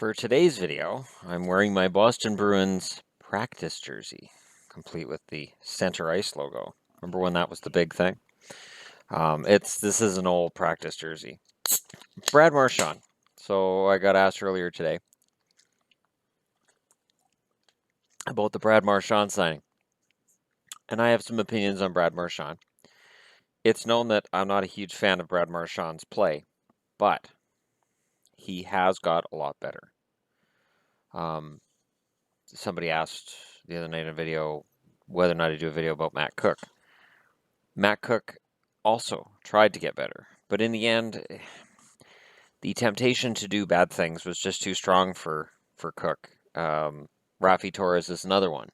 For today's video, I'm wearing my Boston Bruins practice jersey, complete with the center ice logo. Remember when that was the big thing? This is an old practice jersey. Brad Marchand. So I got asked earlier today about the Brad Marchand signing, and I have some opinions on Brad Marchand. It's known that I'm not a huge fan of Brad Marchand's play, but he has got a lot better. Somebody asked the other night in a video whether or not to do a video about Matt Cook. Matt Cook also tried to get better, but in the end, the temptation to do bad things was just too strong for Cook. Rafi Torres is another one.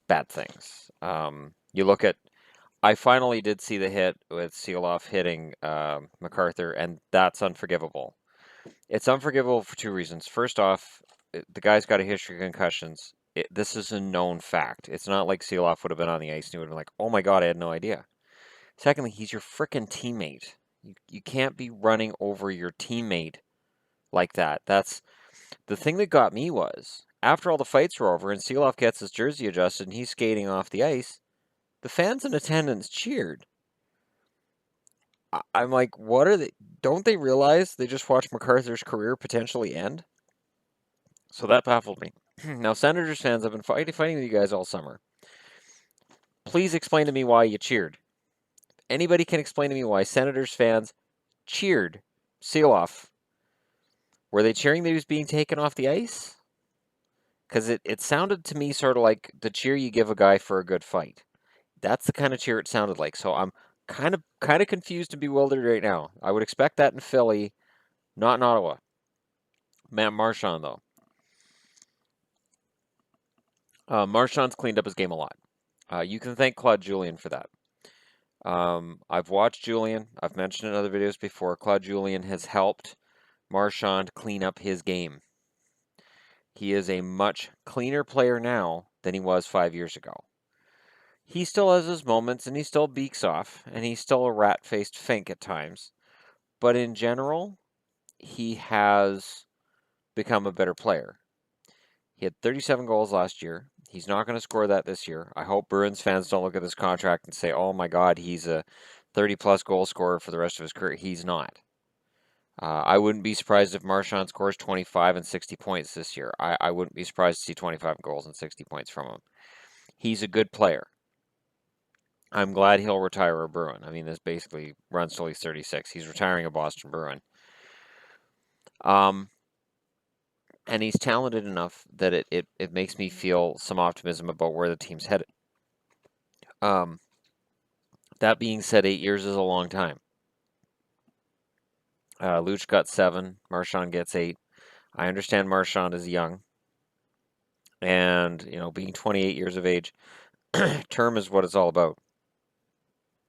Bad things. You look at. I finally did see the hit with Seeloff hitting MacArthur, and that's unforgivable. It's unforgivable for two reasons. First off, the guy's got a history of concussions. This is a known fact. It's not like Seeloff would have been on the ice and he would have been like, oh my God, I had no idea. Secondly, he's your frickin' teammate. You can't be running over your teammate like that. That's the thing that got me was, after all the fights were over and Seeloff gets his jersey adjusted and he's skating off the ice, the fans in attendance cheered. I'm like, what are they? Don't they realize they just watched MacArthur's career potentially end? So that baffled me. Now, Senators fans have been fighting with you guys all summer. Please explain to me why you cheered. Anybody can explain to me why Senators fans cheered Seeloff. Were they cheering that he was being taken off the ice? Because it sounded to me sort of like the cheer you give a guy for a good fight. That's the kind of cheer it sounded like. So I'm kind of confused and bewildered right now. I would expect that in Philly, not in Ottawa. Matt Marchand, though. Marchand's cleaned up his game a lot. You can thank Claude Julien for that. I've watched Julien. I've mentioned in other videos before. Claude Julien has helped Marchand clean up his game. He is a much cleaner player now than he was 5 years ago. He still has his moments, and he still beaks off, and he's still a rat-faced fink at times. But in general, he has become a better player. He had 37 goals last year. He's not going to score that this year. I hope Bruins fans don't look at this contract and say, oh my God, he's a 30-plus goal scorer for the rest of his career. He's not. I wouldn't be surprised if Marchand scores 25 and 60 points this year. I wouldn't be surprised to see 25 goals and 60 points from him. He's a good player. I'm glad he'll retire a Bruin. I mean, this basically runs till he's 36. He's retiring a Boston Bruin. And he's talented enough that it makes me feel some optimism about where the team's headed. That being said, 8 years is a long time. Luch got 7. Marchand gets 8. I understand Marchand is young. And, being 28 years of age, term is what it's all about.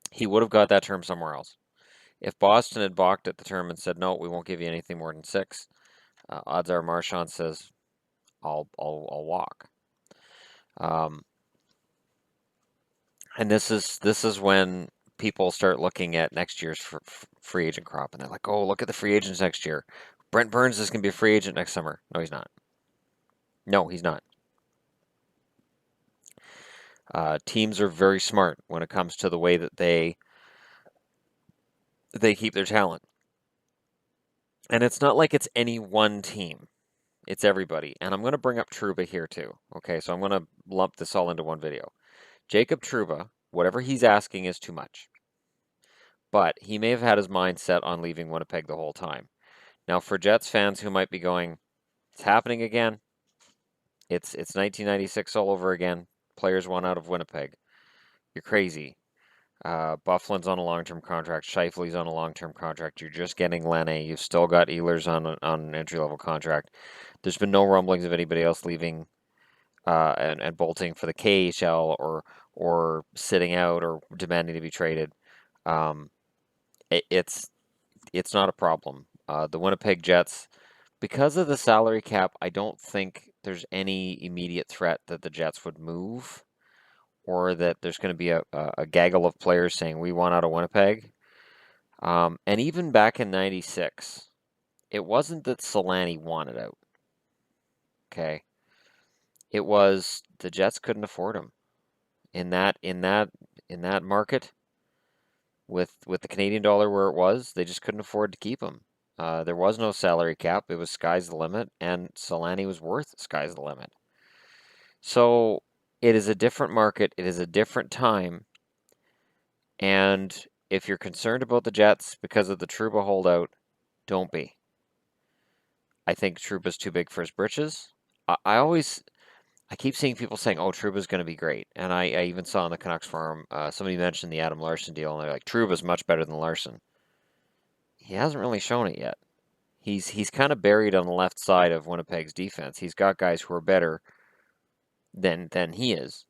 He would have got that term somewhere else. If Boston had balked at the term and said, no, we won't give you anything more than 6, odds are Marchand says, I'll walk. And this is when people start looking at next year's free agent crop, and they're like, oh, look at the free agents next year. Brent Burns is going to be a free agent next summer. No, he's not. No, he's not. Teams are very smart when it comes to the way that they keep their talent. And it's not like it's any one team. It's everybody. And I'm going to bring up Trouba here too. Okay, so I'm going to lump this all into one video. Jacob Trouba, whatever he's asking is too much. But he may have had his mind set on leaving Winnipeg the whole time. Now, for Jets fans who might be going, it's happening again. It's 1996 all over again. Players want out of Winnipeg. You're crazy. Bufflin's on a long-term contract. Scheifele's on a long-term contract. You're just getting Lenne. You've still got Ehlers on an entry-level contract. There's been no rumblings of anybody else leaving and bolting for the KHL or sitting out or demanding to be traded. It's not a problem. The Winnipeg Jets, because of the salary cap, I don't think there's any immediate threat that the Jets would move, or that there's going to be a gaggle of players saying we want out of Winnipeg. And even back in '96, it wasn't that Solani wanted out. Okay. It was the Jets couldn't afford him in that market with the Canadian dollar where it was, they just couldn't afford to keep him. There was no salary cap. It was sky's the limit, and Solani was worth sky's the limit. So it is a different market. It is a different time. And if you're concerned about the Jets because of the Trouba holdout, don't be. I think Trouba's too big for his britches. I keep seeing people saying, "Oh, Trouba's going to be great," and I even saw on the Canucks forum somebody mentioned the Adam Larson deal, and they're like, "Trouba's much better than Larson." He hasn't really shown it yet. He's kind of buried on the left side of Winnipeg's defense. He's got guys who are better than he is,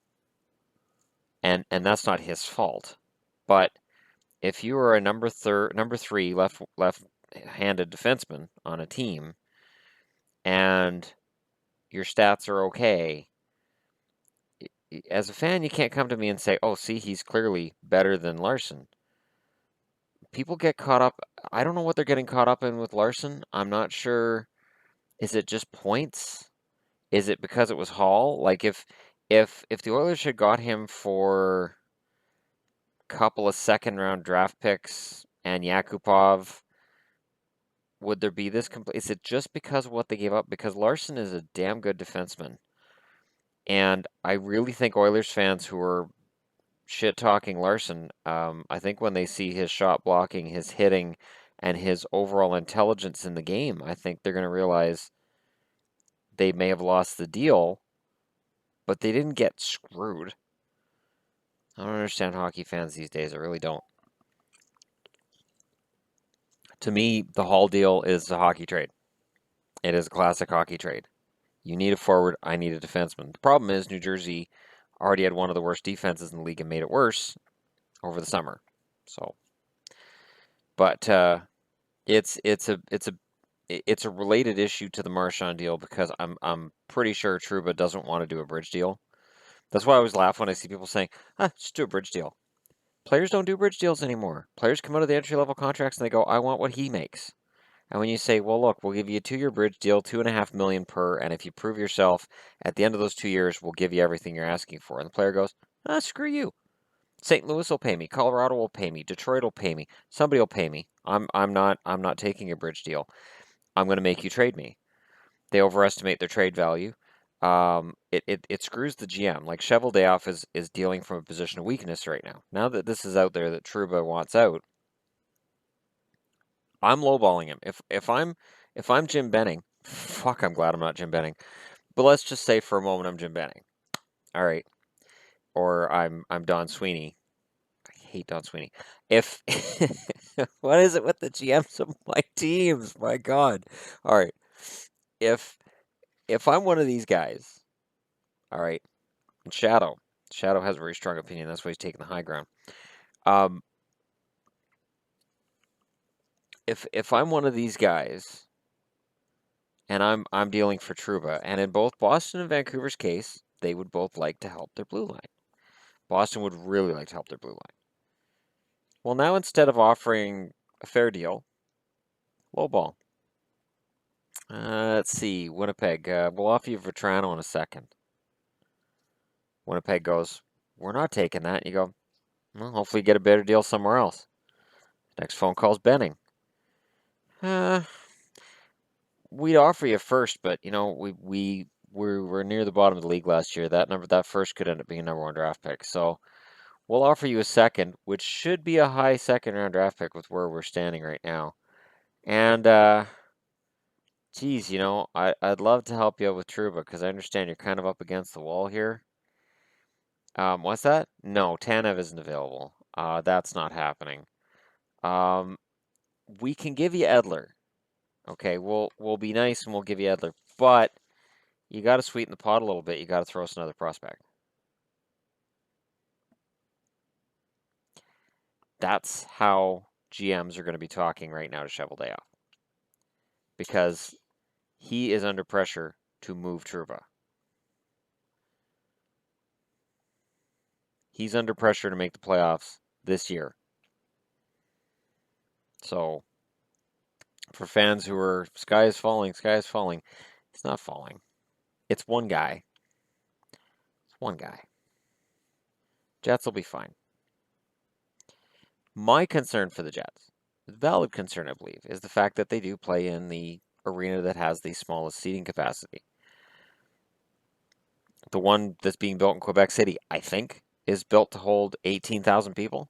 and that's not his fault. But if you are a number three left-handed defenseman on a team, and your stats are okay, as a fan, you can't come to me and say, "Oh, see, he's clearly better than Larson." People get caught up. I don't know what they're getting caught up in with Larson. I'm not sure. Is it just points? Is it because it was Hall? Like if the Oilers had got him for a couple of second round draft picks and Yakupov, would there be this complete? Is it just because of what they gave up? Because Larson is a damn good defenseman, and I really think Oilers fans who are shit talking Larson, I think when they see his shot blocking, his hitting, and his overall intelligence in the game, I think they're going to realize they may have lost the deal, but they didn't get screwed. I don't understand hockey fans these days. I really don't. To me, the Hall deal is a hockey trade. It is a classic hockey trade. You need a forward, I need a defenseman. The problem is New Jersey already had one of the worst defenses in the league and made it worse over the summer. So, but it's a related issue to the Marchand deal because I'm pretty sure Trouba doesn't want to do a bridge deal. That's why I always laugh when I see people saying, just do a bridge deal. Players don't do bridge deals anymore. Players come out of the entry level contracts and they go, I want what he makes. And when you say, well, look, we'll give you a 2-year bridge deal, $2.5 million per, and if you prove yourself at the end of those 2 years, we'll give you everything you're asking for. And the player goes, screw you. St. Louis will pay me. Colorado will pay me. Detroit will pay me. Somebody will pay me. I'm not taking a bridge deal. I'm going to make you trade me. They overestimate their trade value. It screws the GM. Like Cheveldayoff is dealing from a position of weakness right now. Now that this is out there that Trouba wants out, I'm lowballing him. If I'm Jim Benning, fuck, I'm glad I'm not Jim Benning. But let's just say for a moment I'm Jim Benning. All right, or I'm Don Sweeney. I hate Don Sweeney. If what is it with the GMs of my teams? My God. All right. If if I'm one of these guys, all right, and Shadow has a very strong opinion. That's why he's taking the high ground. Um, if I'm one of these guys and I'm dealing for Trouba, and in both Boston and Vancouver's case, they would both like to help their blue line. Boston would really like to help their blue line. Well, now instead of offering a fair deal, lowball. Let's see, Winnipeg. We'll offer you Vetrano in a second. Winnipeg goes, we're not taking that. You go, well, hopefully you get a better deal somewhere else. Next phone call's Benning. Uh, we'd offer you first, but we were near the bottom of the league last year. That first could end up being a number one draft pick. So we'll offer you a second, which should be a high second round draft pick with where we're standing right now. And geez, I'd love to help you out with Trouba because I understand you're kind of up against the wall here. What's that? No, Tanev isn't available. That's not happening. We can give you Edler. Okay, we'll be nice and we'll give you Edler, but you got to sweeten the pot a little bit. You got to throw us another prospect. That's how GMs are going to be talking right now to Cheveldayoff because he is under pressure to move Trouba. He's under pressure to make the playoffs this year. So, for fans who are sky is falling, it's not falling. It's one guy. It's one guy. Jets will be fine. My concern for the Jets, valid concern, I believe, is the fact that they do play in the arena that has the smallest seating capacity. The one that's being built in Quebec City, I think, is built to hold 18,000 people.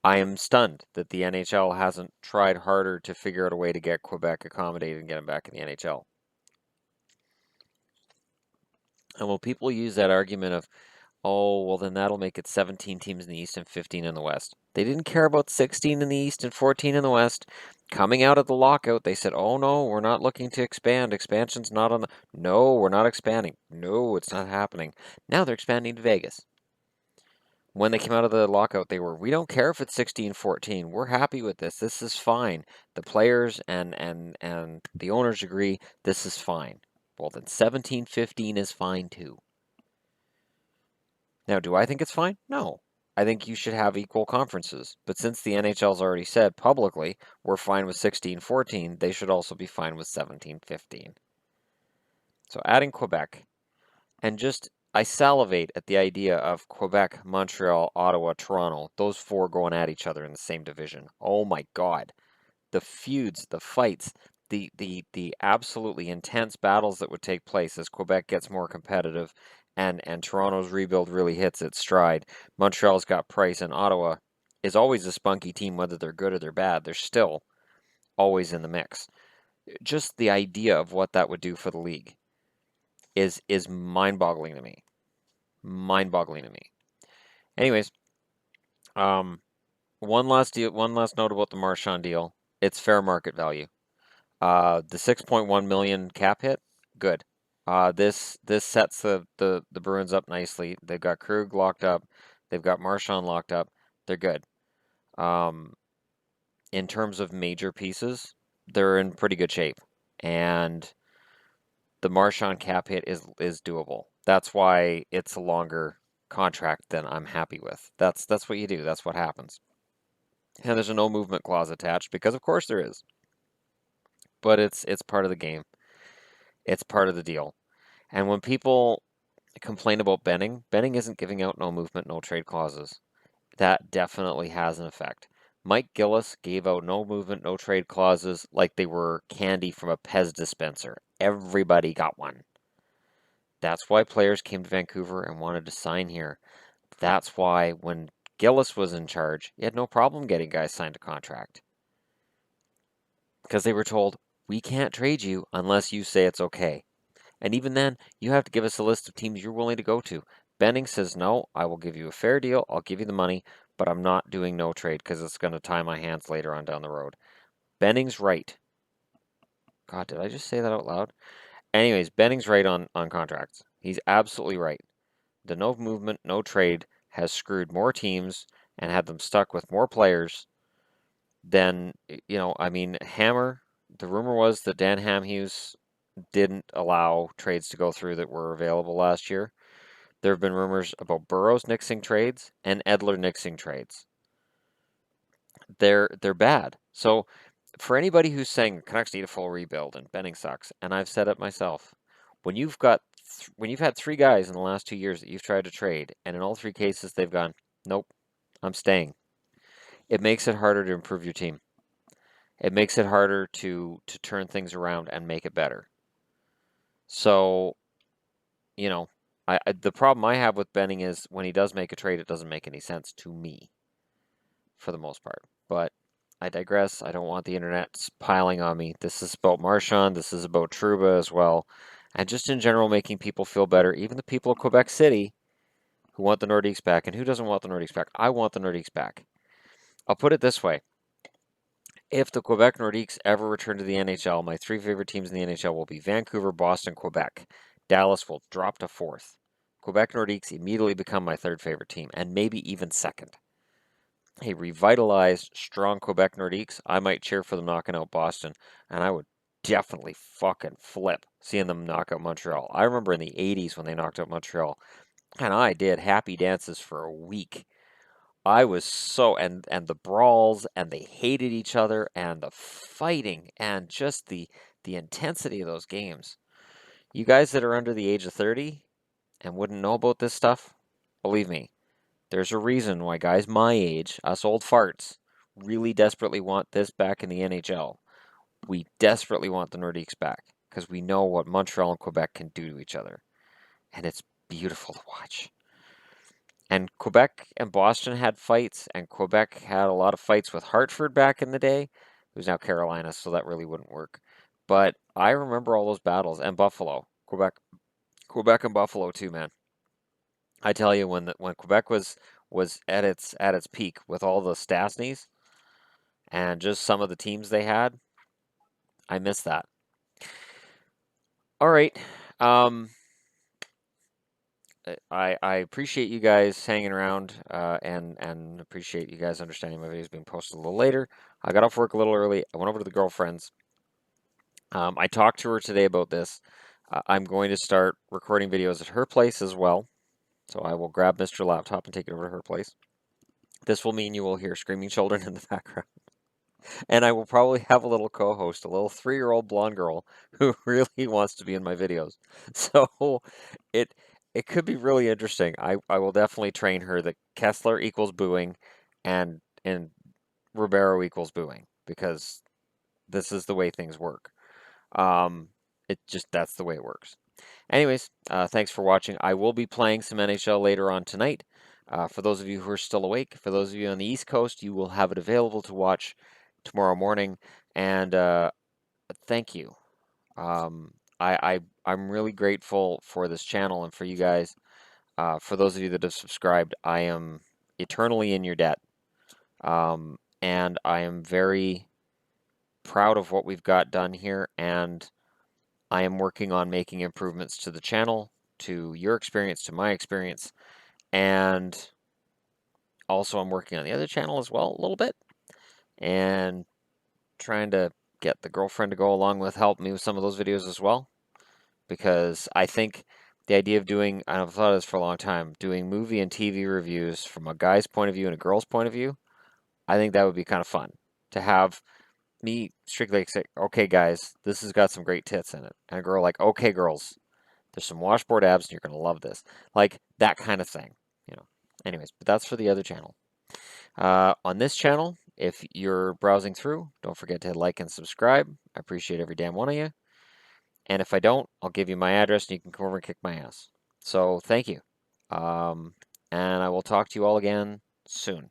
I am stunned that the NHL hasn't tried harder to figure out a way to get Quebec accommodated and get them back in the NHL. And when people use that argument of, oh, well, then that'll make it 17 teams in the East and 15 in the West. They didn't care about 16 in the East and 14 in the West. Coming out of the lockout, they said, oh, no, we're not looking to expand. Expansion's not on the. No, we're not expanding. No, it's not happening. Now they're expanding to Vegas. When they came out of the lockout, they were, we don't care if it's 16-14. We're happy with this. This is fine. The players and the owners agree this is fine. Well, then 17-15 is fine too. Now, do I think it's fine? No. I think you should have equal conferences. But since the NHL's already said publicly we're fine with 16-14, they should also be fine with 17-15. So adding Quebec, and just I salivate at the idea of Quebec, Montreal, Ottawa, Toronto, those four going at each other in the same division. Oh my God. The feuds, the fights, the absolutely intense battles that would take place as Quebec gets more competitive and Toronto's rebuild really hits its stride. Montreal's got Price, and Ottawa is always a spunky team, whether they're good or they're bad. They're still always in the mix. Just the idea of what that would do for the league is mind-boggling to me. Mind-boggling to me. Anyways, one last note about the Marchand deal. It's fair market value. The 6.1 million cap hit, good. This sets the Bruins up nicely. They've got Krug locked up. They've got Marchand locked up. They're good. In terms of major pieces, they're in pretty good shape. And the Marchand cap hit is doable. That's why it's a longer contract than I'm happy with. That's what you do. That's what happens. And there's a no movement clause attached because of course there is. But it's part of the game. It's part of the deal. And when people complain about Benning isn't giving out no movement, no trade clauses. That definitely has an effect. Mike Gillis gave out no movement, no trade clauses like they were candy from a Pez dispenser. Everybody got one. That's why players came to Vancouver and wanted to sign here. That's why when Gillis was in charge, he had no problem getting guys signed a contract. Because they were told, we can't trade you unless you say it's okay. And even then, you have to give us a list of teams you're willing to go to. Benning says, no, I will give you a fair deal. I'll give you the money, but I'm not doing no trade because it's going to tie my hands later on down the road. Benning's right. God, did I just say that out loud? Anyways, Benning's right on contracts. He's absolutely right. The no movement, no trade has screwed more teams and had them stuck with more players than, Hammer, the rumor was that Dan Hamhuis didn't allow trades to go through that were available last year. There have been rumors about Burrows nixing trades and Edler nixing trades. They're bad. So for anybody who's saying the Canucks need a full rebuild and Benning sucks, and I've said it myself, when you've had three guys in the last 2 years that you've tried to trade, and in all three cases they've gone, nope, I'm staying. It makes it harder to improve your team. It makes it harder to turn things around and make it better. So, the problem I have with Benning is when he does make a trade, it doesn't make any sense to me, for the most part. But I digress. I don't want the internet piling on me. This is about Marchand. This is about Trouba as well. And just in general, making people feel better. Even the people of Quebec City who want the Nordiques back. And who doesn't want the Nordiques back? I want the Nordiques back. I'll put it this way. If the Quebec Nordiques ever return to the NHL, my three favorite teams in the NHL will be Vancouver, Boston, Quebec. Dallas will drop to fourth. Quebec Nordiques immediately become my third favorite team, and maybe even second. A revitalized, strong Quebec Nordiques, I might cheer for them knocking out Boston, and I would definitely fucking flip seeing them knock out Montreal. I remember in the 80s when they knocked out Montreal, and I did happy dances for a week. I was and the brawls, and they hated each other, and the fighting, and just the intensity of those games. You guys that are under the age of 30 and wouldn't know about this stuff, believe me, there's a reason why guys my age, us old farts, really desperately want this back in the NHL. We desperately want the Nordiques back because we know what Montreal and Quebec can do to each other. And it's beautiful to watch. And Quebec and Boston had fights, and Quebec had a lot of fights with Hartford back in the day, who's now Carolina, so that really wouldn't work. But I remember all those battles, and Buffalo, Quebec and Buffalo too, man. I tell you, when Quebec was at its peak with all the Stastnys and just some of the teams they had, I miss that. All right, um, I appreciate you guys hanging around, and appreciate you guys understanding my videos being posted a little later. I got off work a little early. I went over to the girlfriend's. I talked to her today about this. I'm going to start recording videos at her place as well. So I will grab Mr. Laptop and take it over to her place. This will mean you will hear screaming children in the background. And I will probably have a little co-host, a little 3-year-old blonde girl who really wants to be in my videos. So it it could be really interesting. I will definitely train her that Kessler equals booing and Ribeiro equals booing because this is the way things work. Um, that's the way it works. Anyways, thanks for watching. I will be playing some NHL later on tonight. For those of you who are still awake, for those of you on the East Coast, you will have it available to watch tomorrow morning. And thank you. I'm really grateful for this channel and for you guys. For those of you that have subscribed, I am eternally in your debt. And I am very proud of what we've got done here. And I am working on making improvements to the channel, to your experience, to my experience. And also, I'm working on the other channel as well a little bit. And trying to get the girlfriend to go along with help me with some of those videos as well. Because I think the idea of doing, I've thought of this for a long time, doing movie and TV reviews from a guy's point of view and a girl's point of view, I think that would be kind of fun. To have me strictly say, okay, guys, this has got some great tits in it. And a girl like, okay, girls, there's some washboard abs and you're going to love this. Like that kind of thing, you know. Anyways, but that's for the other channel. On this channel, if you're browsing through, don't forget to hit like and subscribe. I appreciate every damn one of you. And if I don't, I'll give you my address and you can come over and kick my ass. So thank you. And I will talk to you all again soon.